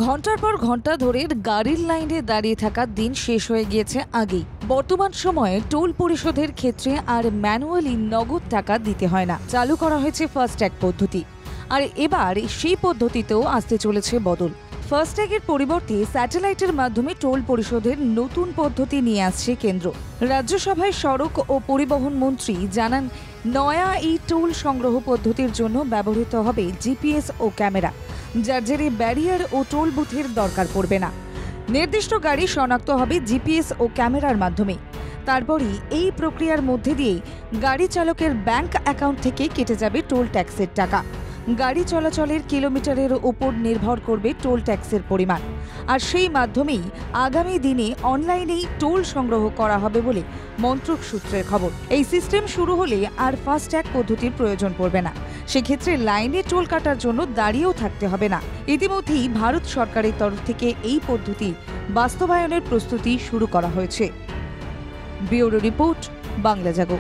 ঘন্টার পর ঘন্টা ধরে গাড়ির লাইনে দাঁড়িয়ে থাকার দিন শেষ হয়ে গিয়েছে আগেই। বর্তমান সময়ে টোল পরিশোধের ক্ষেত্রে আর ম্যানুয়ালি নগদ টাকা দিতে হয় না। চালু করা হয়েছে ফাস্ট্যাগ পদ্ধতি, আর এবার সেই পদ্ধতিতেও আসতে চলেছে বদল। ফাস্ট্যাগের পরিবর্তে স্যাটেলাইটের মাধ্যমে টোল পরিশোধের নতুন পদ্ধতি নিয়ে আসছে কেন্দ্র। রাজ্যসভায় সড়ক ও পরিবহন মন্ত্রী জানান, নয়া এই টোল সংগ্রহ পদ্ধতির জন্য ব্যবহৃত হবে জিপিএস ও ক্যামেরা, যার জেরে ব্যারিয়ার ও টোল বুথের দরকার পড়বে না। নির্দিষ্ট গাড়ি শনাক্ত হবে জিপিএস ও ক্যামেরার মাধ্যমে। তারপরই এই প্রক্রিয়ার মধ্যে দিয়ে গাড়ি চালকের ব্যাংক অ্যাকাউন্ট থেকে কেটে যাবে টোল ট্যাক্সের টাকা। গাড়ি চলাচলের কিলোমিটারের উপর নির্ভর করবে টোল ট্যাক্সের পরিমাণ, আর সেই মাধ্যমেই আগামী দিনে অনলাইনেই টোল সংগ্রহ করা হবে বলে মন্ত্রক সূত্রের খবর। এই সিস্টেম শুরু হলে আর ফাস্ট্যাগ পদ্ধতির প্রয়োজন পড়বে না। সেক্ষেত্রে লাইনে টোল কাটার জন্য দাঁড়িয়েও থাকতে হবে না। ইতিমধ্যেই ভারত সরকারের তরফ থেকে এই পদ্ধতি বাস্তবায়নের প্রস্তুতি শুরু করা হয়েছে। ব্যুরো রিপোর্ট, বাংলা জাগো।